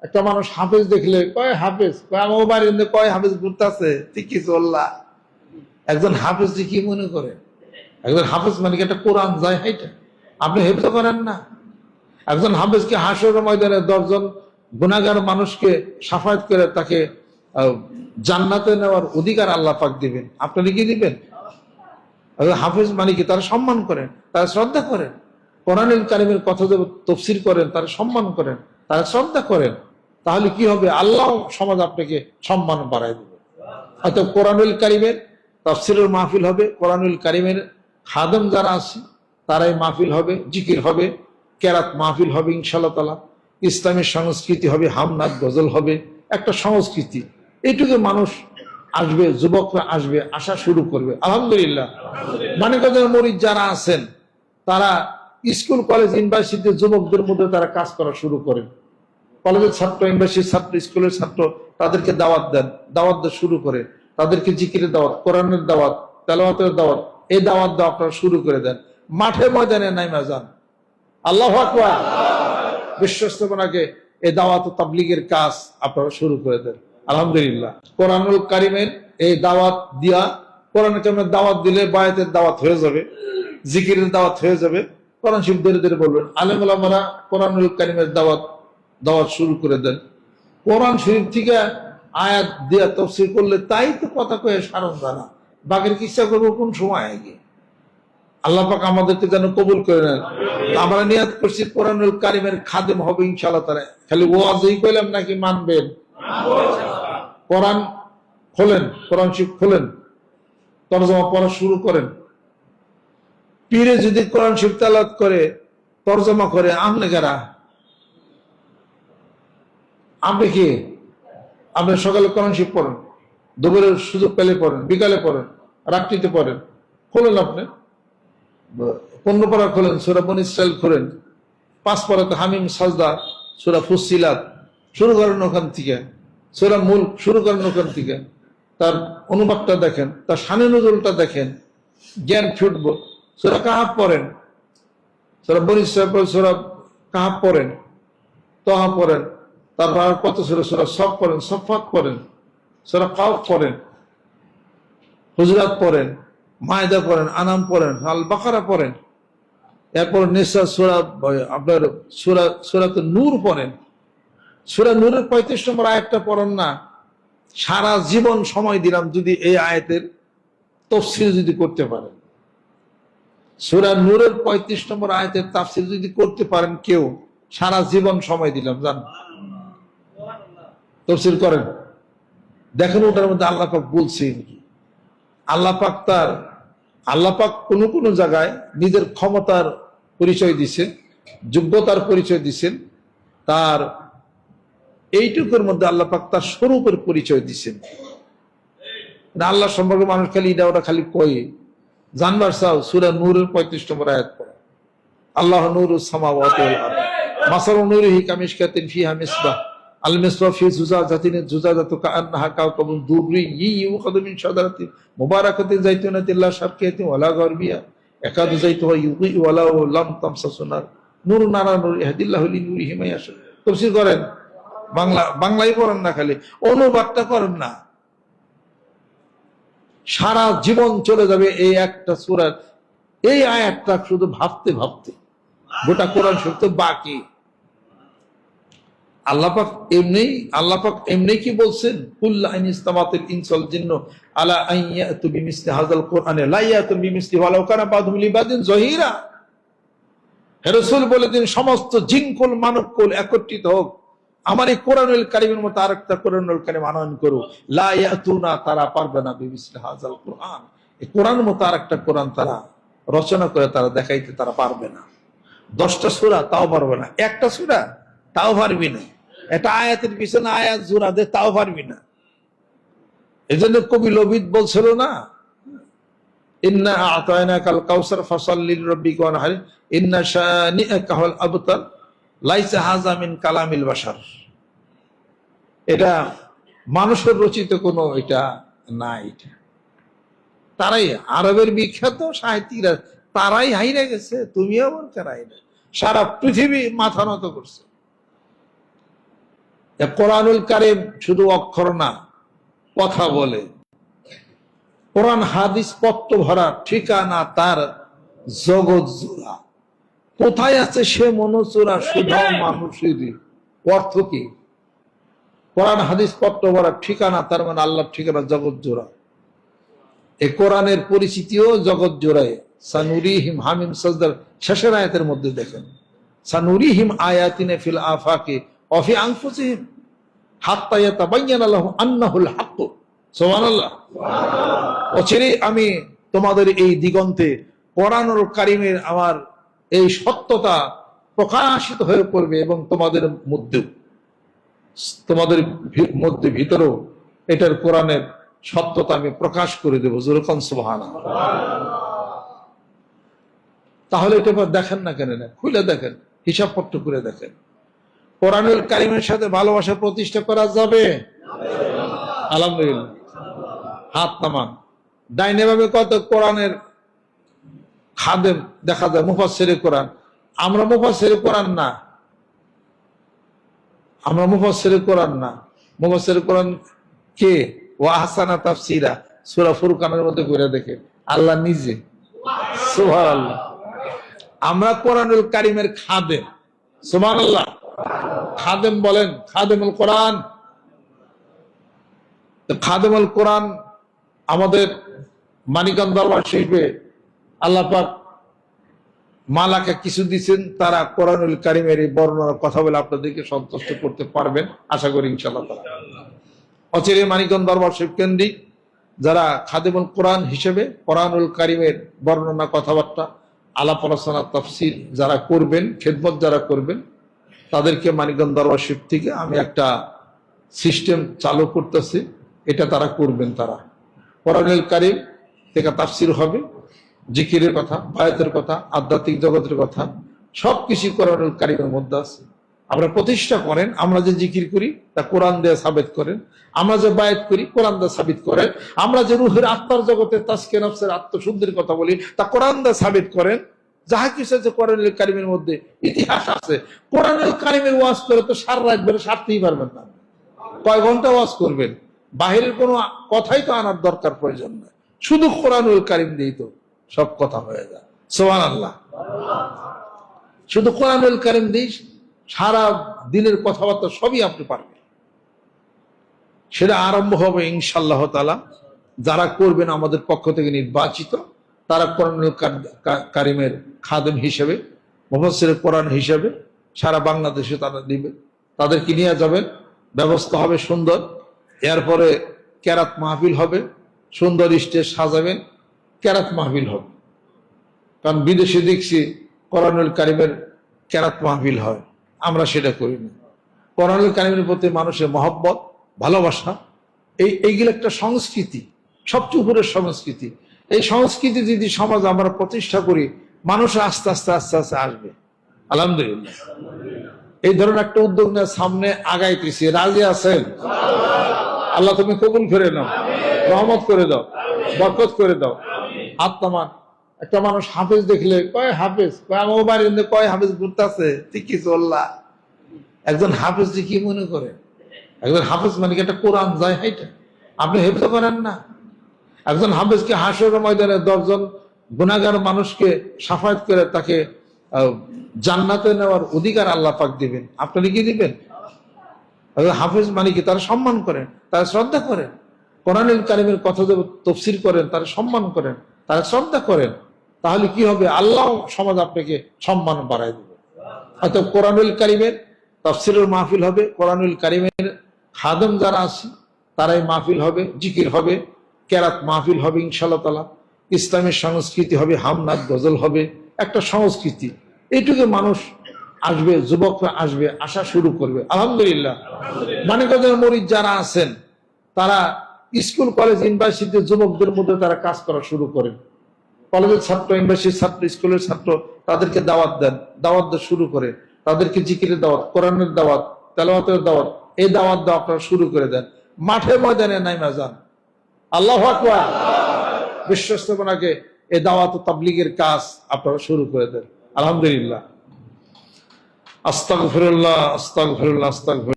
একটা মানুষ হাফেজ দেখলে কয় হাফেজ, কয় আমার বাড়ির মধ্যে কয় হাফেজ ঘুরতেছে, ঠিক কি চল্লা। একজন হাফেজ যে কি মনে করে? একজন হাফেজ মানে কি একটা কোরআন যায় হাইটা? আপনি হেফজ করেন না। একজন হাফেজকে হাসরের ময়দানে 10 জন গুনাহগার মানুষকে সাফায়াত করে তাকে জান্নাতে নেওয়ার অধিকার আল্লাহ পাক দিবেন। আপনি কি দিবেন? হাফেজ মানে কি? তারা সম্মান করেন, তারা শ্রদ্ধা করেন, কোরআনুল কারীমের কথা যে তাফসীর করেন তারা সম্মান করেন, তারা শ্রদ্ধা করেন। তাহলে কি হবে? আল্লাহ সমাজ আপনাকে সম্মান বাড়ায় দেবে। হয়তো কোরআনুল কারীমের তাফসীরের মাহফিল হবে, কোরআনুল কারীমের খাদেম যারা আছে তারাই মাহফিল হবে, জিকির হবে, কেরাত মাহফিল হবে ইনশাআল্লাহ তাআলা, ইসলামী সংস্কৃতি হবে, হামনাদ গজল হবে, একটা সংস্কৃতি। এইটুকু মানুষ আসবে, যুবকরা আসবে, আসা শুরু করবে। আলহামদুলিল্লাহ। মানিকগঞ্জের মরিদ যারা আছেন তারা স্কুল কলেজ ইউনিভার্সিটিতে যুবকদের মধ্যে তারা কাজ করা শুরু করেন। কলেজের ছাত্র, ইউনিভার্সিটির ছাত্র, স্কুলের ছাত্র তাদেরকে দাওয়াত দেন, দাওয়াত দেওয়া শুরু করে, তাদেরকে জিকিরের দাওয়াত, কোরআনের দাওয়াত, তেলাওয়াতের দাওয়াত, এই দাওয়াত দেওয়া আপনারা শুরু করে দেন। মাঠে ময়দানে নাইমা যান। আল্লাহু আকবার। বিশ্বস্তমনাকে এই দাওয়াত ও তাবলীগের কাজ আপনারা শুরু করে দেন। আলহামদুলিল্লাহ। কোরআনুল কারীমের এই দাওয়াত দিয়া, কোরআন কারীমের দাওয়াত দিলে বায়াতের দাওয়াত হয়ে যাবে, জিকিরের দাওয়াত হয়ে যাবে। কোরআন শরীফ ধরে ধরে বলবেন। আলেম ওলামারা কোরআনুল কারীমের দাওয়াত শুরু করে দেন। কোরআন শরীফ থেকে আয়াত দিয়া তাফসীর করলে তাই তো কথা কয়ে সারণ জানা। বাকির কিচ্ছা করবো কোন সময় আগে? আল্লাহ পাক আমাদেরকে যেন কবুল করে নেন। আমরা নিয়াত করছি কোরআনুল কারীমের খাদেম হবে ইনশাআল্লাহ তাআলা। খালি ওয়াজই কইলাম নাকি মানবেন? কোরআন খোলেন, কোরআন শরীফ খোলেন, তরজমা পড়া শুরু করেন। পীরে যদি কোরআন শরীফ তেলাওয়াত করে, তরজমা করে, আপনি কারা? আপনি কি? আপনি সকালে কোরআন শরীফ পড়েন, দুপুরের সুযোগ পেলে পড়েন, বিকালে পড়েন, রাত্রিতে পড়েন। খোলেন আপনি 15 পারা খোলেন, সূরা বনী ইসরাইল খোলেন, 5 পারাতে হামিম, সাজদা, সূরা ফুসসিলাত শুরু করেন ওখান থেকে, সূরা মুলক শুরু করেন ওখান থেকে। তার অনুবাদটা দেখেন, তার শানে নজরুলটা দেখেন, জ্ঞান ছুটবো। সূরা কাহাফ পড়েন, সূরা বনী ইসরাইল পড়েন, সূরা কাহাফ পড়েন, তহা পড়েন, তারপর আর কত সূরা সফ পড়েন, সফাত পড়েন, সূরা কাফ পড়েন, হুজরাত পড়েন, মায়দা পড়েন, আনাম পড়েন, আল বাকারা পড়েন, এরপর নিসা সূরা, আপনার সূরাতে নূর পড়েন। সূরা নূরের 35 নম্বর আয়াতটা পড়েন না, সারা জীবন সময় দিলাম যদি এই আয়াতের তাফসীর যদি করতে পারেন। সূরা নূরের 35 নম্বর আয়াতের তাফসীর যদি করতে পারেন কেউ, সারা জীবন সময় দিলাম। জান তাফসীর করেন, দেখেন ওটার মধ্যে আল্লাহ পাক বলছেন কি। আল্লাহ পাক কোন জায়গায় নিজের ক্ষমতার পরিচয় দিচ্ছেন, যোগ্যতার পরিচয় দিচ্ছেন, তার এইটুকুর মধ্যে আল্লাহ পাক তার স্বরূপের পরিচয় দিচ্ছেন। আল্লাহ সম্পর্কে মানুষ খালি এটা ওটা খালি কয়ে জানবার চাও, সূরা নূরের 35 নম্বর আয়াত পড়া। আল্লাহ নূরুস সামাওয়াতি ওয়াল আরদ মাসালু নূরিহি কামিশকাতিন ফিহা মিসবাহ আল মিসবাহ ফি জুজাজাতিন জুজাজাতু কাআন্নাহা কাওকাবুন দুররিয়্যুন ইউখাযু মিন শাজারাতিন মুবারাকাতিন যাইতুনাতিন লা শারকিয়াতিন ওয়ালা গারবিয়া ইয়াকাদু যাইতুহা ইউযি'ু ওয়ালাউ লাম তামসাসু নার নূরুন আলা নূরি ইয়াহদিল্লাহু লিনূরিহি মান ইয়াশা। তাফসীর করেন, বাংলাই পড়েন না, খালি অনুবাদটা করেন না। সারা জীবন চলে যাবে এই একটা সূরার এই আয়াতটা শুধু ভাবতে ভাবতে। গোটা কোরআন শরীফ তো বাকি। আল্লাহ পাক এমনি কি বলছেন, কুল্লা ইন ইসতামাতিল ইনসু ওয়াল জিন্নু আলা আন ইয়াতু বিমিসলি হাযাল কুরআনি লা ইয়াতু বিমিসলি ওয়ালাউ কানা বাযুহুম লিবাযিন যহিরা। হে রাসূল বলে দিন, সমস্ত জিনকুল মানবকুল একত্রিত হোক, আমার এই কোরআনুল কারীমের মতো আরেকটা কোরআনুল কারীম আনয়ন করো। লা ইয়াতুনা, তারা পারবে না, বিমিসলি হাযাল কুরআন, এই কোরআনের মতো আরেকটা কোরআন তারা রচনা করে তারা দেখাইতে তারা পারবে না। 10টা সূরা তাও পারবে না, একটা সূরা তাও পারবি না, এটা আয়াতের পিছনে আয়াত জোড়া দে তাও পারবি না। এজন্য কবি লবিদ বলছিল না, ইন্না আ'তাইনাকাল কাউসার ফাসাল্লি লিরাব্বিকা ওয়ানহার ইন্না শানিআকা হুল আবতার লাইসা হাযা মিন কালামিল বাশার। এটা মানুষের রচিত কোনো এটা না। এটা তারাই আরবের বিখ্যাত সাহিত্যিকরা, তারাই হাইরে গেছে, তুমিও বলতে হাইরে। সারা পৃথিবী মাথা নত করছে। কোরআনুল কারীম শুধু অক্ষর না, কথা বলে। কোরআন হাদিস পত্র ভরা ঠিকানা তার জগৎ জোড়া। কোথায় আছে সে মনোচোরা শুধু মানুষেরই। অর্থ কি? কোরআন হাদিস পত্র ভরা ঠিকানা তার মানে আল্লাহর ঠিকানা জগৎ জোড়া। এই কোরআনের পরিচিতিও জগৎ জোড়ায়। সানুরিহিম, হামিম সাজদার শেষের আয়াতের মধ্যে দেখেন, সানুরিহিম আয়াতিনা ফিল আফাকি ওয়া ফি আনফুসিহিম হাত্তা ইয়াতাবায়্যানা লাহুম আন্নাহুল হক। সুবহানাল্লাহ। অচিরেই আমি তোমাদের এই দিগন্তে কোরআনুল কারীমের আমার এই সত্যতা প্রকাশিত হয়ে পড়বে এবং তোমাদের মধ্যে ভিতরেও এটার কোরআনের সত্যতা আমি প্রকাশ করে দেবো। যেরকম সুবহানাল্লাহ। তাহলে এটা দেখেন না কেন? না খুলে দেখেন, হিসাবপত্র করে দেখেন। কোরআনুল কারীমের সাথে ভালোবাসা প্রতিষ্ঠা করা যাবে? আলহামদুলিল্লাহ। হাত নামান। ডাইনে ভাবে কত কোরআনের খাদেম দেখা যায়, মুফাসসিরে কোরআন। আমরা মুফাসসিরে কোরআন না, আমরা মুফাসসিরে কোরআন না। মুফাসসিরে কোরআন কে? ওয়া আহসানা তাফসীরা, সূরা ফুরকানের মধ্যে করে দেখে আল্লাহ নিজে। সুবহানাল্লাহ। আমরা কোরআনুল কারীমের খাদেম। সুবহানাল্লাহ। খাদেম বলেন, খাদেমুল কোরআন। খাদেমুল কোরআন আমাদের মানিকগঞ্জ দরবার শরীফে আল্লাহ পাক মালাকে কিছু দিচ্ছেন, তারা কোরআনুল কারীমের এই বর্ণনার কথা বলে আপনাদেরকে সন্তুষ্ট করতে পারবেন আশা করি ইনশাআল্লাহ। অচিরে মানিকগঞ্জ দরবার শরীফ কেন্দ্রিক যারা খাদেমুল কোরআন হিসেবে কোরআনুল কারীমের বর্ণনা, কথাবার্তা, আলাপ আলোচনা, তাফসীর যারা করবেন, খেদমত যারা করবেন, তাদেরকে মানিকগঞ্জ দরবার শরীফ থেকে আমি একটা সিস্টেম চালু করতেছি, এটা তারা করবেন। তারা কোরআনুল কারীম থেকে তাফসীর হবে, জিকিরের কথা, বায়াতের কথা, আধ্যাত্মিক জগতের কথা, সবকিছু কোরআনুল কারীমের মধ্যে আছে। আমরা প্রতিষ্ঠা করেন, আমরা যে জিকির করি তা কোরআন দিয়ে সাবিত করেন, আমরা যে বায়াত করি কোরআন দিয়ে সাবিত করেন, আমরা যে রুহের আত্মার জগতে তাজকিয়া নফসের আত্মশুদ্ধির কথা বলি তা কোরআন দিয়ে সাবিত করেন। যাহা কিছু আছে কোরআনুল কারীমের মধ্যে ইতিহাস আছে। কোরআনুল কারীমের ওয়াজ করে তো সারা রাত ধরে সারতেই পারবেন না। কয় ঘন্টা ওয়াজ করবেন? বাহিরের কোনো কথাই তো আনার দরকার প্রয়োজন নয়, শুধু কোরআনুল কারীম দিয়েই তো সব কথা হয়ে যায়। সুবহানাল্লাহ। শুধু কোরআনুল কারীম দিই সারা দিনের কথাবার্তা সবই আপনি পারবেন। সেটা আরম্ভ হবে ইনশাআল্লাহ তাআলা। যারা করবেন আমাদের পক্ষ থেকে নির্বাচিত, তারা কোরআনুল কারীমের খাদেম হিসেবে, মুফাসসিরে কোরআন হিসেবে সারা বাংলাদেশে তারা দিবে। তাদেরকে নিয়ে যাবেন, ব্যবস্থা হবে সুন্দর। এরপরে কেরাত মাহফিল হবে, সুন্দর স্টেজ সাজাবেন, কেরাত মাহফিল হবে। কারণ বিদেশে দেখছি কোরআনুল কারীমের কেরাত মাহফিল হয়, আমরা সেটা করি না। কোরআনুল কারীমের প্রতি মানুষের মহব্বত, ভালোবাসা, এইগুলো একটা সংস্কৃতি, সবচেয়ে উপরের সংস্কৃতি। এই সংস্কৃতি যদি সমাজ আমরা প্রতিষ্ঠা করি, মানুষ আস্তে আস্তে আস্তে আস্তে আসবে। আলহামদুলিল্লাহ। এই ধরনের একটা উদ্যোগ নিয়ে সামনে আগাইতেছি। রাজি আছেন? আল্লাহ তুমি কবুল করে নাও, রহমত করে দাও, বরকত করে দাও। আত্মান একটা মানুষ হাফেজ দেখলে কয় হাফেজ, আমার বাড়ির কয় হাফেজ ঘুরতেছে, ঠিকই চল্লা। একজন হাফেজ কি মনে করে? একজন হাফেজ মানে কি একটা কোরআন যায় হাইটা? আপনি হেফজ করেন না। একজন হাফেজকে হাসরের ময়দানে 10 জন গুনাহগার মানুষকে শাফায়াত করে তাকে জান্নাতে নেওয়ার অধিকার আল্লাহ পাক দিবেন। আপনি কি দিবেন? হাফেজ মানে কি? তারা সম্মান করেন, তারা শ্রদ্ধা করেন। কোরআনুল কারীমের কথা যে তাফসীর করেন, তারা সম্মান করেন, তারা শ্রদ্ধা করেন। তাহলে কি হবে? আল্লাহ সমাজ আপনাকে সম্মান বাড়ায় দেবে। হয়তো কোরআনুল কারীমের তাফসীরের মাহফিল হবে, কোরআনুল কারীমের খাদেম যারা আছে তারাই মাহফিল হবে, জিকির হবে, কেরাত মাহফিল হবে ইনশাআল্লাহ তাআলা। ইসলামের সংস্কৃতি হবে, হামনাদ গজল হবে, একটা সংস্কৃতি। এইটুকু মানুষ আসবে, যুবকরা আসবে, আসা শুরু করবে। আলহামদুলিল্লাহ। মানিকগঞ্জের মুরিদ যারা আছেন তারা স্কুল, কলেজ, ইউনিভার্সিটির যুবকদের মধ্যে তারা কাজ করা শুরু করেন। কলেজের ছাত্র, ইউনিভার্সিটির ছাত্র, স্কুলের ছাত্র, তাদেরকে দাওয়াত দেন, দাওয়াত দেওয়া শুরু করে, তাদেরকে জিকিরের দাওয়াত, কোরআনের দাওয়াত, তেলাওয়াতের দাওয়াত, এই দাওয়াত দেওয়া আপনারা শুরু করে দেন। মাঠে ময়দানে নাইমা যান। আল্লাহু আকবার। বিশ্বস্তপনাকে এই দাওয়াত ও তাবলীগের কাজ আপনারা শুরু করে দেন। আলহামদুলিল্লাহ। আস্তাগফিরুল্লাহ, আস্তাগফিরুল্লাহ, আস্তাগফিরুল্লাহ।